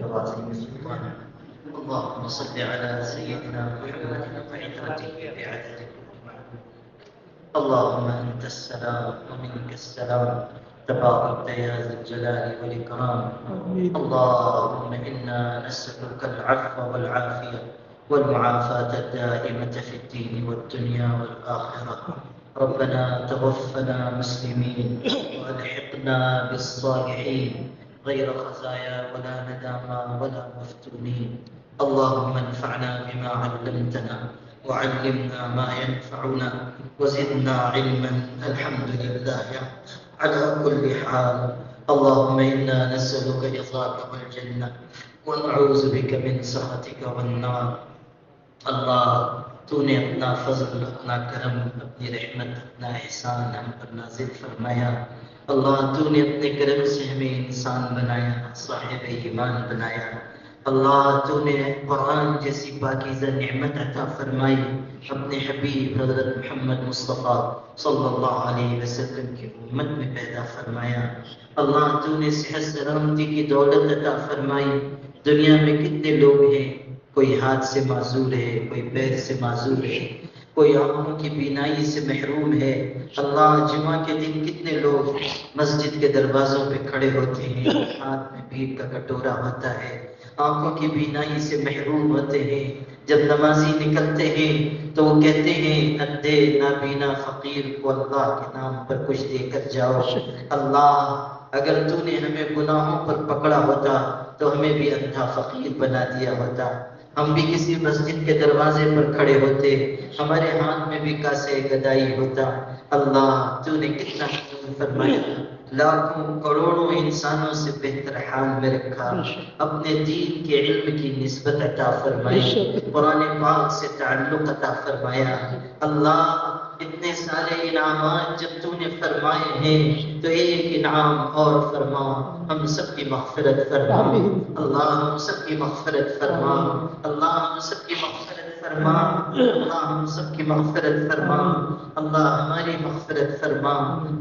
براثيم سلطانه. اللهم صل على سيدنا محمد وعترته بعدد. اللهم أنت السلام ومنك السلام، تباركت يا ذا الجلال والإكرام. اللهم إنا نسألك العفو والعافية والمعافاة الدائمة في الدين والدنيا والآخرة. ربنا توفنا مسلمين وألحقنا بالصالحين غير خزايا ولا ندامى ولا مفتونين. اللهم انفعنا بما علمتنا وعلمنا ما ينفعنا وزدنا علما. الحمد لله على كل حال. اللهم إنا نسألك رضاك والجنة ونعوذ بك من سخطك والنار. اللہ تو نے اپنا فضل، اپنا کرم، اپنی رحمت، اپنا احسان ہم پر نازل فرمایا. اللہ تو نے اپنے کرم سے ہمیں انسان بنایا، صاحب ایمان بنایا. اللہ تو نے قرآن جیسی پاکیزہ نعمت عطا فرمائی، اپنے حبیب حضرت محمد مصطفیٰ صلی اللہ علیہ وسلم کی امت میں پیدا فرمایا. اللہ تو نے صحت سلامتی کی دولت عطا فرمائی. دنیا میں کتنے لوگ ہیں، کوئی ہاتھ سے معذور ہے، کوئی پیر سے معذور ہے، کوئی آنکھوں کی بینائی سے محروم ہے. اللہ جمعہ کے دن کتنے لوگ مسجد کے دروازوں پہ کھڑے ہوتے ہیں، ہاتھ میں بھیک کا کٹورا ہوتا ہے، آنکھوں کی بینائی سے محروم ہوتے ہیں. جب نمازی نکلتے ہیں تو وہ کہتے ہیں اندھے نابینا فقیر کو اللہ کے نام پر کچھ دے کر جاؤ. اللہ اگر تو نے ہمیں گناہوں پر پکڑا ہوتا تو ہمیں بھی اندھا فقیر بنا دیا ہوتا. ہم بھی کسی مسجد کے دروازے پر کھڑے ہوتے، ہمارے ہاتھ میں بھی کاسے گدائی ہوتا. اللہ تو نے کتنا فرمایا، لاکھوں کروڑوں انسانوں سے بہتر حال میں رکھا. اپنے دین کے علم کی نسبت عطا فرمائی، قرآن پاک سے تعلق عطا فرمایا. اللہ اتنے سارے انعامات جب تو نے فرمائے ہیں تو ایک انعام اور فرما، ہم سب کی مغفرت فرما. اللہ ہم سب کی مغفرت فرما. اللہ ہم سب کی مغفرت فرما. اللہ ہم سب کی مغفرت فرما. اللہ ہماری مغفرت فرما،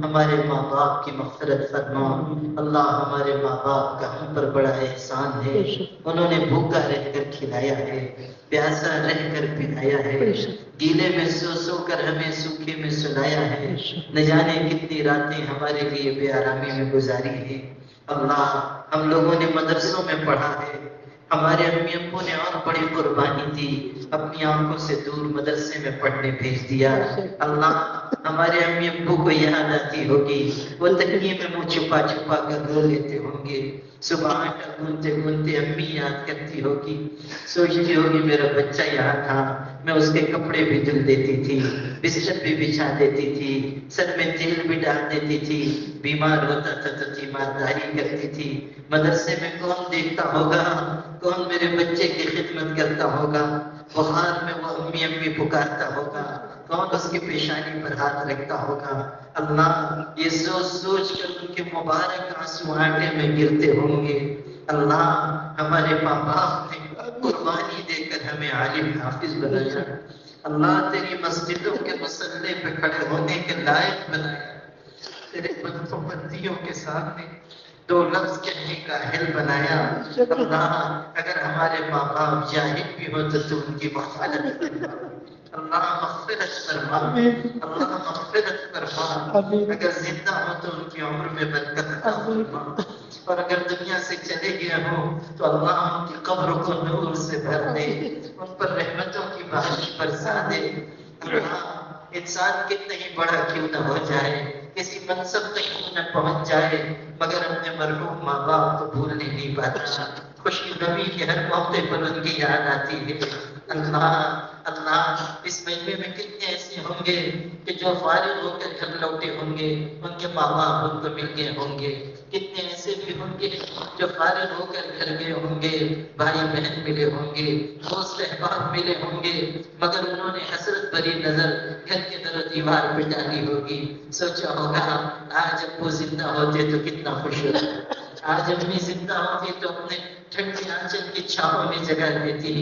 ہمارے ماں باپ کی مغفرت فرما. اللہ ہمارے ماں باپ کا ہم پر بڑا احسان ہے، انہوں نے بھوکا رہ کر کھلایا ہے، پیاسا رہ کر پلایا ہے، گیلے میں سو سو کر ہمیں سوکھے میں سلایا ہے. نہ جانے کتنی راتیں ہمارے لیے بے آرامی میں گزاری ہے. اللہ ہم لوگوں نے مدرسوں میں پڑھا ہے، ہمارے امی ابو نے اور بڑی قربانی دی، اپنی آنکھوں سے دور مدرسے میں پڑھنے بھیج دیا. اللہ ہمارے امی ابو کو یاد آتی ہوگی، وہ تکیے میں منہ چھپا چھپا کر رو لیتے ہوں گے. صبح آٹا گھونتے گھونتے امی یاد کرتی ہوگی، سوچتی ہوگی میرا بچہ یہاں تھا، میں اس کے کپڑے بھی دھل دیتی تھی، بستر بھی بچھا دیتی تھی، سر میں تیل بھی ڈال دیتی تھی، بیمار ہوتا تھا تو تیمارداری کرتی تھی. مدرسے میں کون دیکھتا ہوگا، کون میرے بچے کی خدمت کرتا ہوگا، بخار میں وہ امی امی پکارتا ہوگا، کون اس کی پیشانی پر ہاتھ رکھتا ہوگا. اللہ یہ سوچ سوچ کر ان کے مبارک آنسو آٹے میں گرتے ہوں گے. اللہ ہمارے ماں باپ نے قربانی دے کر ہمیں عالم حافظ بنایا. اللہ تیری مسجدوں کے مصلے پہ کھڑے ہونے کے لائق بنایا. تیرے بندیوں کے سامنے دو لفظ کہنے کا اہل بنایا. اللہ اگر ہمارے ماں باپ جاہل بھی ہو تو ان کی مغفرت فرما. اللہ مغفرت فرما. اللہ مغفرت فرما. اگر زندہ ہو تو ان کی عمر میں برکت عطا فرما، اور اگر دنیا سے چلے گئے ہوں تو اللہ ان کی قبر کو نور سے بھر دے، ان پر رحمتوں کی بارش برسا دے. اللہ انسان کتنا ہی بڑا کیوں نہ ہو جائے، کسی منصب تک کیوں نہ پہنچ جائے، مگر اپنے مرحوم ماں باپ کو بھولنے نہیں پاتا. خوشی غمی کے ہر موقع پر ان کی یاد آتی ہے. اللہ اللہ اس مہینے میں کتنے ایسے ہوں گے کہ جو فارغ ہو کر گھر لوٹے ہوں گے، ان کے ماں باپ ان کو مل گئے ہوں گے. کتنے ایسے بھی ہوں گے جو فارغ ہو کر گھر گئے ہوں گے، بھائی بہن ملے ہوں گے، دوست احباب ملے ہوں گے، مگر انہوں نے حسرت بھری نظر گھر کے در و دیوار پہ ڈالی ہوگی. سوچا ہوگا آج ابو زندہ ہوتے تو کتنا خوش ہوتا، آج امی زندہ ہوتی تو اپنے ٹھنڈی آنچل کی چھاؤں میں جگہ دیتی،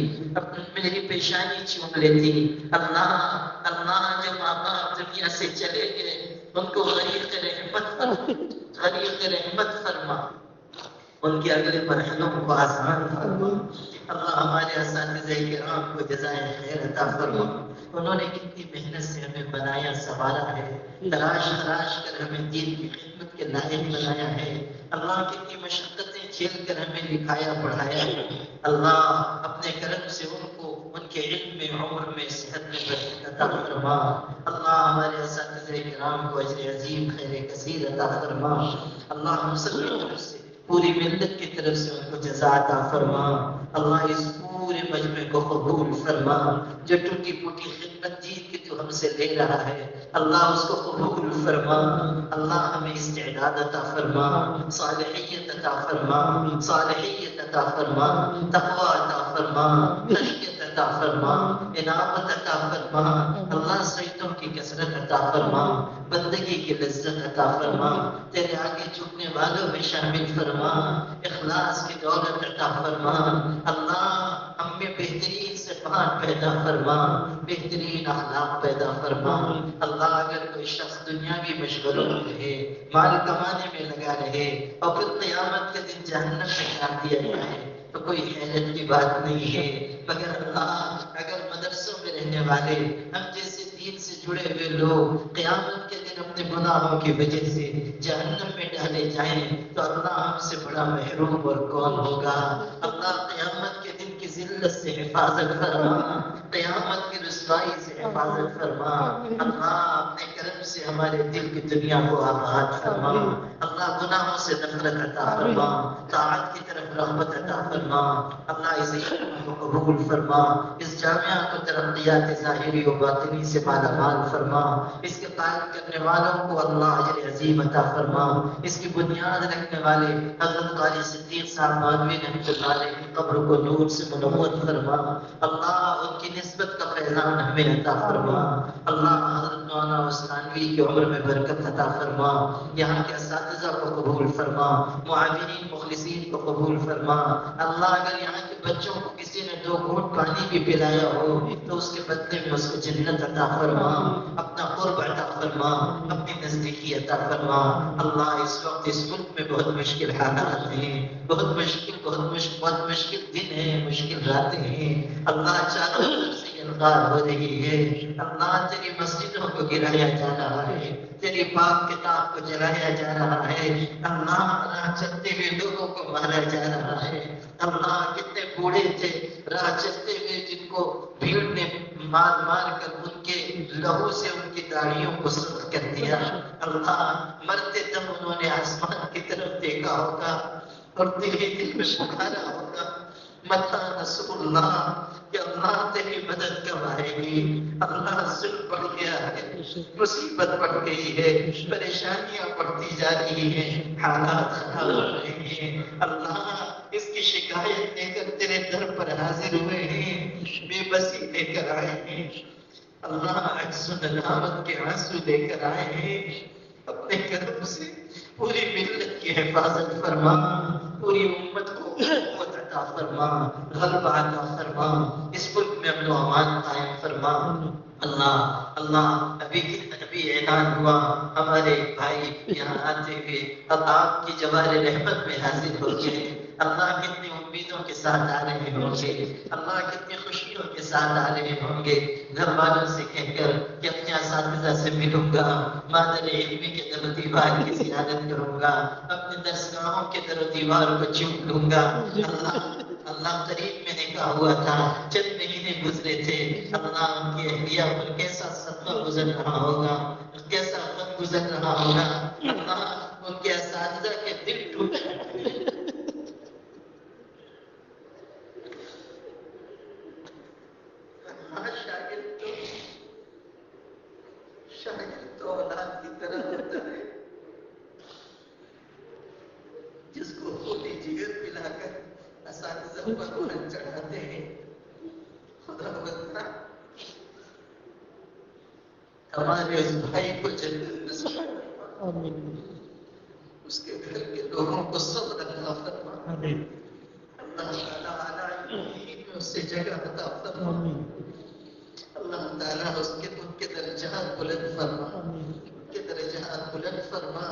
میری پیشانی چوم لیتی. اللہ اللہ جو ماں باپ دنیا سے چلے گئے ان کو غریق رحمت فرما، ان کے اگلے مرحلوں کو آسان فرما۔ اللہ ہمارے اساتذہ کرام کو جزائے خیر عطا فرما۔ انہوں نے کتنی محنت سے ہمیں بنایا سنوارا ہے، تلاش تلاش کر ہمیں دین کی خدمت کے لائق بنایا ہے۔ اللہ کتنی مشقتیں جھیل کر ہمیں لکھایا پڑھایا ہے۔ اللہ اپنے کرم سے ان کو ان کے علم میں، عمر میں، صحت میں برکت عطا فرما۔ اللہ ہمارے اساتذہ کرام کو اجر عظیم خیر کثیر عطا فرما۔ اللہ ہم سب کی طرف سے، پوری ملت کی طرف سے ان کو جزا عطا فرما۔ اللہ اس پورے مجمع کو قبول فرما۔ جو ٹوٹی پھوٹی خدمت دین کی تو ہم سے لے رہا ہے، اللہ اس کو قبول فرما۔ اللہ ہمیں استعداد عطا فرما، صالحیت عطا فرما، صالحیت عطا فرما، تقوی عطا فرما، خشیت عطا فرما، انابت عطا فرما۔ اللہ سجدوں کی کثرت عطا فرما، بندگی کی لذت عطا فرما، تیرے آگے جھکنے والوں میں شامل فرما، اخلاص کی دولت عطا فرما۔ اللہ ہم میں بہترین صفات پیدا فرما، بہترین اخلاق پیدا فرما۔ اللہ اگر کوئی شخص دنیاوی مشغلوں میں رہے، مال کمانے میں لگا رہے اور پھر قیامت کے دن جہنم میں ڈال دیا جائے تو کوئی حیرت کی بات نہیں ہے، مگر اللہ اگر مدرسوں میں رہنے والے ہم جیسے دین سے جڑے ہوئے لوگ قیامت کے دن اپنے گناہوں کی وجہ سے جہنم میں ڈالے جائیں تو اللہ ہم سے بڑا محروم اور کون ہوگا۔ اللہ قیامت کے دن کی ذلت سے حفاظت فرما، قیامت کی رسوائی سے حفاظت فرما۔ اللہ اپنے کرم سے ہمارے دل کی دنیا کو آباد فرما۔ اللہ گناہوں سے نفرت عطا فرما، طاعت کی طرف رغبت عطا فرما۔ اللہ اس علم کو قبول فرما، اس جامعہ کو ترقیات ظاہری و باطنی سے مالا مال فرما۔ اس کے قائم کرنے والوں کو اللہ اجر عظیم عطا فرما۔ اس کی بنیاد رکھنے والے حضرت قاری صدیق صاحب مانوی رحمۃ اللہ علیہ کی قبر کو نور سے منور فرما۔ اللہ ان کی نسبت کا فیضان ہمیں عطا فرما۔ اللہ حضرت مولانا عثمانوی کی عمر میں برکت عطا فرما، یہاں کے اساتذہ کو قبول فرما، معاونین مخلصین کو قبول فرما۔ اللہ اگر یہاں کے بچوں کو کسی نے 2 گھونٹ پانی بھی پلایا ہو تو اس کے بدلے میں اس کو جنت عطا فرما، اپنا قرب عطا فرما، اپنی نزدیکی عطا فرما۔ اللہ اس وقت اس ملک میں بہت مشکل حالات ہیں، بہت مشکل دن ہیں، مشکل راتیں ہیں۔ اللہ چاروں طرف سے الغار ہو رہی ہے۔ اللہ تیری مسجدوں کو گرایا جا رہا ہے، تیری پاک کتاب کو جلایا جا رہا ہے۔ اللہ راہ چلتے ہوئے لوگوں کو مارا جا رہا ہے۔ اللہ کتنے بوڑھے تھے راہ چلتے ہوئے جن کو بھیڑ نے مار مار کر ان کے لہو سے ان کی داڑھیوں کو سرخ کر دیا۔ اللہ مرتے دم انہوں نے آسمان کی طرف دیکھا ہوگا اور دل ہی دل میں پکارا ہوگا، متا نصر اللہ، کہ اللہ تیری مدد کب آئے گی؟ اللہ ظلم بڑھ گیا ہے، مصیبت بڑھ گئی ہے، پریشانیاں بڑھتی جا رہی ہیں، حالات خراب ہو رہے ہیں۔ اللہ اس کی شکایت لے کر تیرے در پر حاضر ہوئے ہیں، بے بسی لے کر آئے ہیں۔ اللہ عجز و ندامت کے آنسو لے کر آئے ہیں، اپنے کرم سے پوری ملت کی حفاظت فرما، پوری امت کو قوت عطا فرما، غلبہ عطا فرما، اس ملک میں امن و امان قائم فرما۔ اللہ ابھی اعلان ہوا ہمارے بھائی یہاں آتے ہوئے اب آپ کی جوار رحمت میں حاضر ہو گئے۔ اللہ کتنی امیدوں کے ساتھ آ رہے ہوں گے، اللہ کتنی خوشیوں کے ساتھ آ رہے ہوں گے، گھر والوں سے کہہ کر کہ اپنے اساتذہ سے ملوں گا، مادر علمی کے در و دیوار کی زیارت کروں گا، اپنے درسگاہوں کے در و دیوار کو چوم لوں گا۔ اللہ قریب میں نکاح ہوا تھا، چند مہینے گزرے تھے، اللہ ان کی اہلیہ پر کیسا صدمہ گزر رہا ہوگا، کیسا غم گزر رہا ہوگا۔ اللہ ان کے اساتذہ کے دل ٹوٹے، شاگرد تو اولاد کی طرح ہوتا ہے جس کو خونی جگر پلا کر اساتذہ پر بلند چڑھاتے ہیں۔ خدا بندہ ہمارے اس بھائی کو جنت نصیب فرما، اس کے گھر کے لوگوں کو صبر عطا فرما، اللہ تعالیٰ اعلیٰ میں اسے جگہ عطا فرما، اللہ تعالیٰ ان کے درجات بلند فرما، ان کے درجات بلند فرما،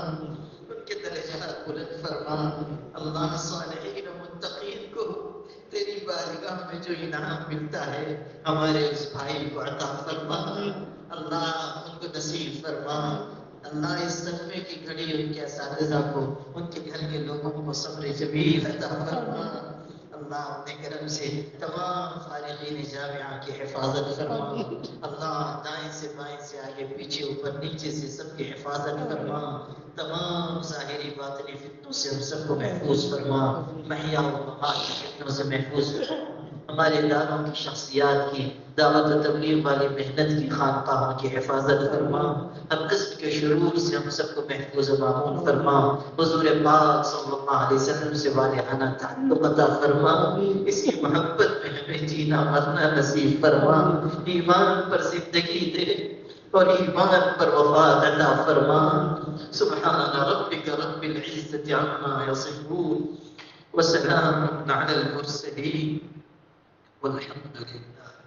ان کے درجات بلند فرما اللہ صالحین و متقین کو تیری بارگاہ میں جو انعام ملتا ہے ہمارے اس بھائی کو عطا فرما اللہ ان کو نصیب فرما اللہ اس صدمے کی گھڑی ان کے اساتذہ کو ان کے گھر کے لوگوں کو صبر جمیل عطا فرما اللہ اپنے کرم سے تمام فارغین جامعہ کی حفاظت فرما اللہ دائیں سے بائیں سے آگے پیچھے اوپر نیچے سے سب کی حفاظت فرما تمام ظاہری باطنی فتنوں سے ہم سب کو محفوظ فرما محیا و ممات کی فتنوں سے محفوظ فرما ہمارے اداروں کی شخصیات کی دعوت و تبلیغ والی محنت کی خانقاہوں کی حفاظت فرما ہر قسم کے شرور سے ہم سب کو محفوظ و معمون فرما حضور پاک صلی اللہ علیہ وسلم سے والہانہ تعلق عطا فرما اس کی محبت میں ہمیں جینا مرنا نصیب فرما ایمان پر زندگی دے اور ایمان پر وفات عطا فرما سبحان ربک رب العزت عما یصفون وسلام علی المرسلین والحمد لله